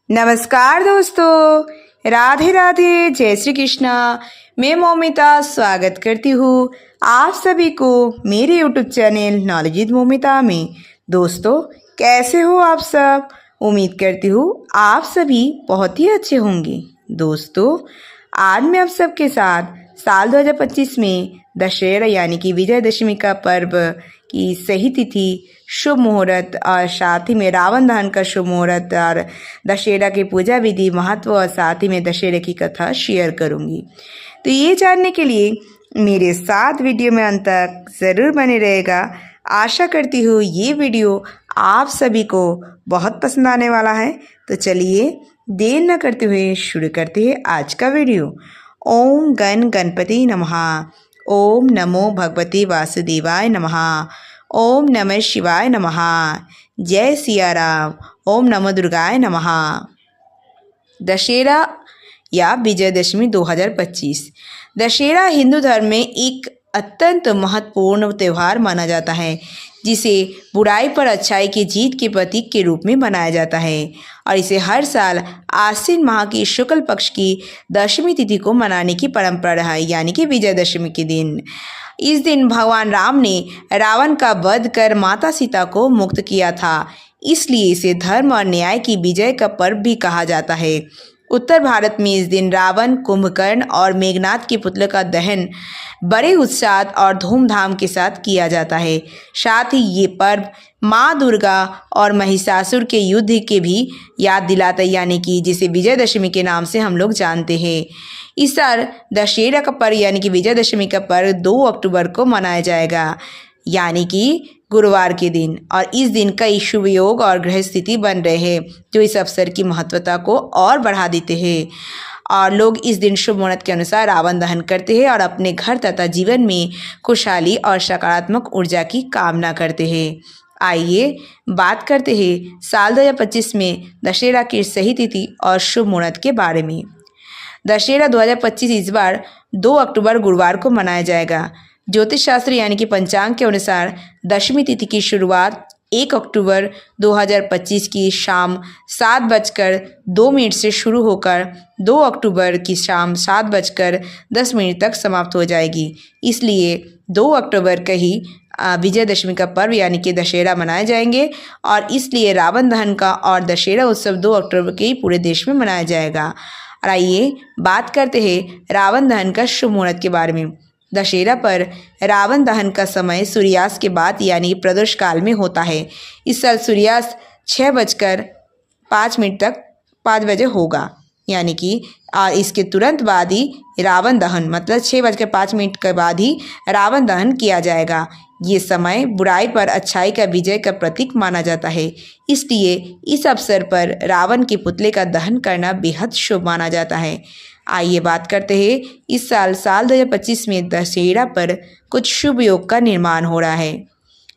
नमस्कार दोस्तों, राधे राधे, जय श्री कृष्णा। मैं मौमिता स्वागत करती हूँ आप सभी को मेरे YouTube channel knowledge with Moumita में। दोस्तों, कैसे हो आप सब? उम्मीद करती हूँ आप सभी बहुत ही अच्छे होंगे। दोस्तों, आज मैं आप सबके साथ साल 2025 में दशहरा यानी कि विजयदशमी का पर्व की सही तिथि, शुभ मुहूर्त और साथ ही में रावण दहन का शुभ मुहूर्त और दशहरा की पूजा विधि, महत्व और साथ ही में दशहरे की कथा शेयर करूंगी। तो ये जानने के लिए मेरे साथ वीडियो में अंत तक ज़रूर बने रहेगा। आशा करती हूँ ये वीडियो आप सभी को बहुत पसंद आने वाला है। तो चलिए देर न करते हुए शुरू करते हैं आज का वीडियो। ओम गण गणपति नमः। ओम नमो भगवते वासुदेवाय नमः। ओम नमः शिवाय नमः। जय सिया राम। ओम नमो दुर्गाय नमः। दशहरा या विजयदशमी 2025। दशहरा हिंदू धर्म में एक अत्यंत महत्वपूर्ण त्यौहार माना जाता है, जिसे बुराई पर अच्छाई की जीत के प्रतीक के रूप में मनाया जाता है और इसे हर साल आश्विन माह की शुक्ल पक्ष की दशमी तिथि को मनाने की परंपरा है, यानी कि विजयदशमी के दिन। इस दिन भगवान राम ने रावण का वध कर माता सीता को मुक्त किया था, इसलिए इसे धर्म और न्याय की विजय का पर्व भी कहा जाता है। उत्तर भारत में इस दिन रावण, कुंभकर्ण और मेघनाथ के पुतलों का दहन बड़े उत्साह और धूमधाम के साथ किया जाता है। साथ ही ये पर्व माँ दुर्गा और महिषासुर के युद्ध के भी याद दिलाता है, यानी कि जिसे विजयदशमी के नाम से हम लोग जानते हैं। इस साल दशहरा का पर्व यानी कि विजयदशमी का पर्व 2 अक्टूबर को मनाया जाएगा, यानी कि गुरुवार के दिन। और इस दिन कई शुभ योग और ग्रह स्थिति बन रहे हैं, जो इस अवसर की महत्वता को और बढ़ा देते हैं। और लोग इस दिन शुभ मुहूर्त के अनुसार रावण दहन करते हैं और अपने घर तथा जीवन में खुशहाली और सकारात्मक ऊर्जा की कामना करते हैं। आइए बात करते हैं साल 2025 में दशहरा की सही तिथि और शुभ मुहूर्त के बारे में। दशहरा 2025 इस बार 2 अक्टूबर गुरुवार को मनाया जाएगा। ज्योतिष शास्त्र यानी कि पंचांग के अनुसार दशमी तिथि की शुरुआत 1 अक्टूबर 2025 की शाम 7:02 से शुरू होकर 2 अक्टूबर की शाम 7:10 तक समाप्त हो जाएगी। इसलिए 2 अक्टूबर का ही विजयदशमी का पर्व यानी कि दशहरा मनाए जाएंगे और इसलिए रावण दहन का और दशहरा उत्सव 2 अक्टूबर के ही पूरे देश में मनाया जाएगा। और आइए बात करते हैं रावण दहन का शुभ मुहूर्त के बारे में। दशहरा पर रावण दहन का समय सूर्यास्त के बाद यानी प्रदोष काल में होता है। इस साल सूर्यास्त 6:05 तक 5 बजे होगा, यानी कि इसके तुरंत बाद ही रावण दहन मतलब 6:05 के बाद ही रावण दहन किया जाएगा। ये समय बुराई पर अच्छाई का विजय का प्रतीक माना जाता है, इसलिए इस अवसर पर रावण के पुतले का दहन करना बेहद शुभ माना जाता है। आइए बात करते हैं इस साल 2025 में दशहरा पर कुछ शुभ योग का निर्माण हो रहा है।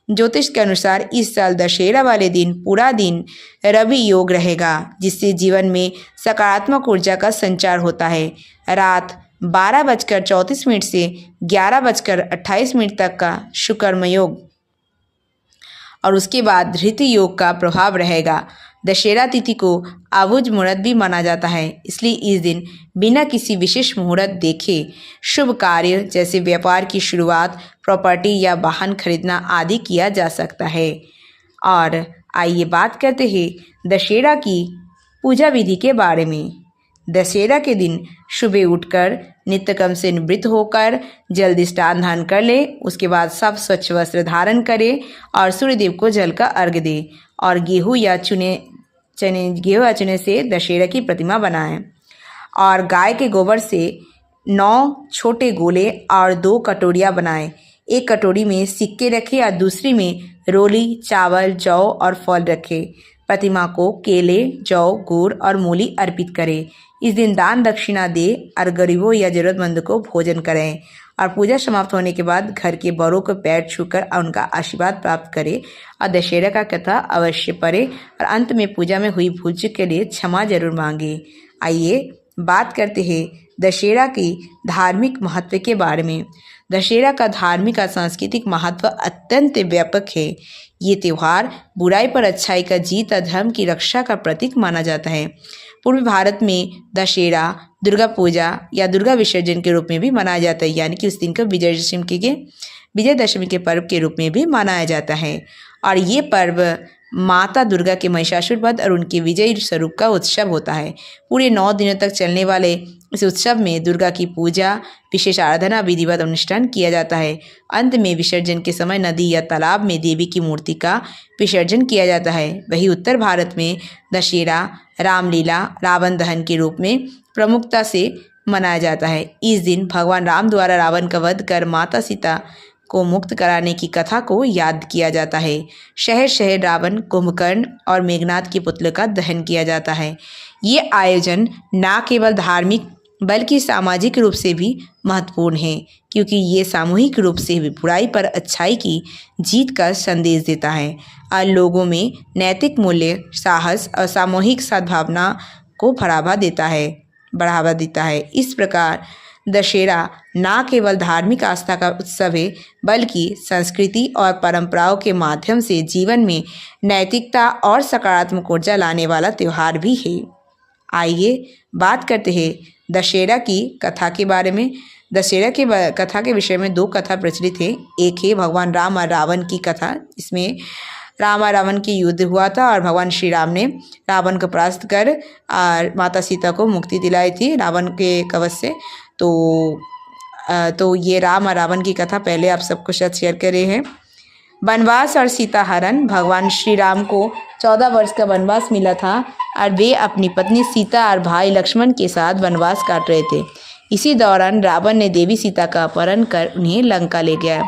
ज्योतिष के अनुसार इस साल दशहरा वाले दिन पूरा दिन रवि योग रहेगा, जिससे जीवन में सकारात्मक ऊर्जा का संचार होता है। रात 12:34 से 11:28 तक का शुक्रम योग और उसके बाद धृति योग का प्रभाव रहेगा। दशहरा तिथि को अबुझ मुहूर्त भी माना जाता है, इसलिए इस दिन बिना किसी विशेष मुहूर्त देखे शुभ कार्य जैसे व्यापार की शुरुआत, प्रॉपर्टी या वाहन खरीदना आदि किया जा सकता है। और आइए बात करते हैं दशहरा की पूजा विधि के बारे में। दशहरा के दिन सुबह उठकर नित्य कर्म से निवृत्त होकर जल्दी स्नान दान कर ले, उसके बाद सब स्वच्छ वस्त्र धारण करें और सूर्यदेव को जल का अर्घ्य दें और गेहूँ या चने से दशहरा की प्रतिमा बनाएं और गाय के गोबर से 9 छोटे गोले और 2 कटोरियाँ बनाएं। एक कटोरी में सिक्के रखें और दूसरी में रोली, चावल, जौ और फल रखें। प्रतिमा को केले, जौ, गुड़ और मूली अर्पित करें। इस दिन दान दक्षिणा दे और गरीबों या जरूरतमंद को भोजन करें और पूजा समाप्त होने के बाद घर के बड़ों को पैर छूकर उनका आशीर्वाद प्राप्त करें और दशहरा का कथा अवश्य पढ़ें और अंत में पूजा में हुई भूल चूक के लिए क्षमा जरूर मांगे। आइए बात करते हैं दशहरा की धार्मिक महत्व के बारे में। दशहरा का धार्मिक और सांस्कृतिक महत्व अत्यंत व्यापक है। ये त्यौहार बुराई पर अच्छाई का जीत और धर्म की रक्षा का प्रतीक माना जाता है। पूर्वी भारत में दशहरा दुर्गा पूजा या दुर्गा विसर्जन के रूप में भी मनाया जाता है, यानी कि उस दिन को विजयदशमी के पर्व के रूप में भी मनाया जाता है। और ये पर्व माता दुर्गा के महिषासुर वध और उनके विजयी स्वरूप का उत्सव होता है। पूरे 9 दिनों तक चलने वाले इस उत्सव में दुर्गा की पूजा, विशेष आराधना, विधिवत अनुष्ठान किया जाता है। अंत में विसर्जन के समय नदी या तालाब में देवी की मूर्ति का विसर्जन किया जाता है। वहीं उत्तर भारत में दशहरा रामलीला, रावण दहन के रूप में प्रमुखता से मनाया जाता है। इस दिन भगवान राम द्वारा रावण का वध कर माता सीता को मुक्त कराने की कथा को याद किया जाता है। शहर शहर रावण, कुंभकर्ण और मेघनाथ के पुतलों का दहन किया जाता है। ये आयोजन न केवल धार्मिक बल्कि सामाजिक रूप से भी महत्वपूर्ण है, क्योंकि ये सामूहिक रूप से भी बुराई पर अच्छाई की जीत का संदेश देता है और लोगों में नैतिक मूल्य, साहस और सामूहिक सद्भावना को बढ़ावा देता है। इस प्रकार दशहरा न केवल धार्मिक आस्था का उत्सव है, बल्कि संस्कृति और परंपराओं के माध्यम से जीवन में नैतिकता और सकारात्मक ऊर्जा लाने वाला त्यौहार भी है। आइए बात करते हैं दशहरा की कथा के बारे में। दशहरा के कथा के विषय में 2 कथा प्रचलित है। एक है भगवान राम और रावण की कथा। इसमें राम और रावण की युद्ध हुआ था और भगवान श्री राम ने रावण को परास्त कर और माता सीता को मुक्ति दिलाई थी रावण के कवच से। तो ये राम और रावण की कथा पहले आप सबको शायद शेयर कर रहे हैं। वनवास और सीता हरण। भगवान श्री राम को 14 वर्ष का वनवास मिला था और वे अपनी पत्नी सीता और भाई लक्ष्मण के साथ वनवास काट रहे थे। इसी दौरान रावण ने देवी सीता का अपहरण कर उन्हें लंका ले गया।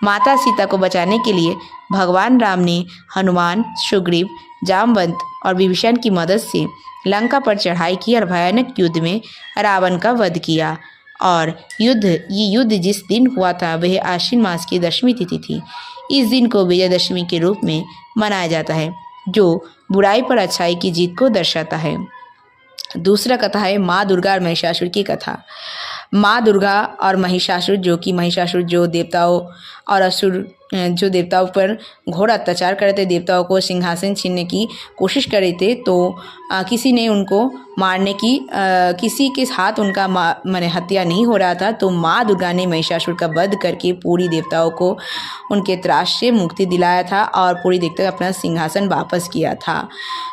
माता सीता को बचाने के लिए भगवान राम ने हनुमान, सुग्रीव, जामवंत और विभीषण की मदद से लंका पर चढ़ाई की और भयानक युद्ध में रावण का वध किया। और ये युद्ध जिस दिन हुआ था वह आश्विन मास की दशमी तिथि थी। इस दिन को विजयदशमी के रूप में मनाया जाता है, जो बुराई पर अच्छाई की जीत को दर्शाता है। दूसरा कथा है माँ दुर्गा और महिषासुर की कथा। माँ दुर्गा और महिषासुर, जो देवताओं और असुर जो देवताओं पर घोर अत्याचार कर रहे थे, देवताओं को सिंहासन छीनने की कोशिश कर रहे थे, तो किसी ने उनको मारने की किसी के हाथ उनका माने हत्या नहीं हो रहा था, तो माँ दुर्गा ने महिषासुर का वध करके पूरी देवताओं को उनके त्रास से मुक्ति दिलाया था और पूरी देवता अपना सिंहासन वापस किया था।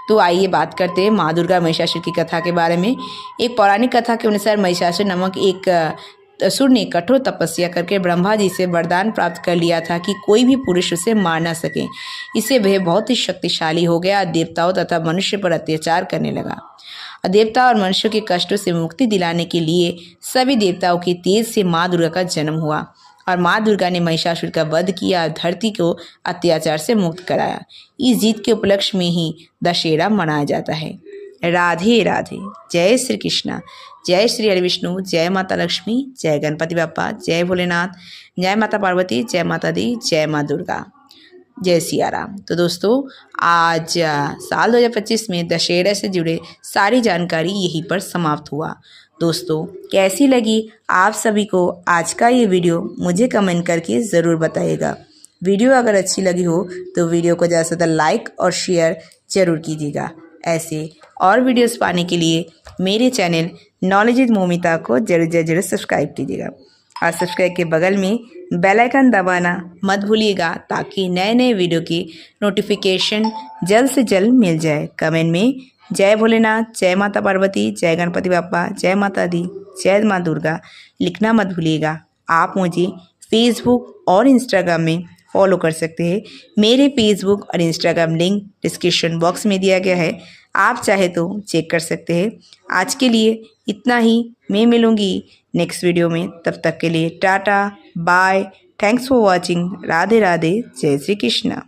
तो आइए बात करते हैं माँ दुर्गा महिषासुर की कथा के बारे में। एक पौराणिक कथा के अनुसार महिषासुर नामक एक असुर ने कठोर तपस्या करके ब्रह्मा जी से वरदान प्राप्त कर लिया था कि कोई भी पुरुष उसे मार ना सके। इससे वह बहुत ही शक्तिशाली हो गया, देवताओं तथा मनुष्य पर अत्याचार करने लगा। देवता और मनुष्यों के कष्टों से मुक्ति दिलाने के लिए सभी देवताओं के तेज से माँ दुर्गा का जन्म हुआ और माँ दुर्गा ने महिषासुर का वध किया और धरती को अत्याचार से मुक्त कराया। इस जीत के उपलक्ष्य में ही दशहरा मनाया जाता है। राधे राधे। जय श्री कृष्णा। जय श्री हरि विष्णु। जय माता लक्ष्मी। जय गणपति बाप्पा। जय भोलेनाथ। जय माता पार्वती। जय माता दी। जय माँ दुर्गा। जय सिया राम। तो दोस्तों, आज साल 2025 में दशहरा से जुड़े सारी जानकारी यहीं पर समाप्त हुआ। दोस्तों, कैसी लगी आप सभी को आज का ये वीडियो, मुझे कमेंट करके ज़रूर बताइएगा। वीडियो अगर अच्छी लगी हो तो वीडियो को ज़्यादा से ज़्यादा लाइक और शेयर ज़रूर कीजिएगा। ऐसे और वीडियोस पाने के लिए मेरे चैनल नॉलेज विद मोमिता को जरूर सब्सक्राइब कीजिएगा और सब्सक्राइब के बगल में बेल आइकन दबाना मत भूलिएगा, ताकि नए नए वीडियो की नोटिफिकेशन जल्द से जल्द मिल जाए। कमेंट में जय भोलेनाथ, जय माता पार्वती, जय गणपति बाप्पा, जय माता दी, जय माँ दुर्गा लिखना मत भूलिएगा। आप मुझे फेसबुक और इंस्टाग्राम में फॉलो कर सकते हैं। मेरे फेसबुक और इंस्टाग्राम लिंक डिस्क्रिप्शन बॉक्स में दिया गया है, आप चाहे तो चेक कर सकते हैं। आज के लिए इतना ही। मैं मिलूँगी नेक्स्ट वीडियो में। तब तक के लिए tata bye. Thanks for watching. Radhe Radhe. जय श्री कृष्णा।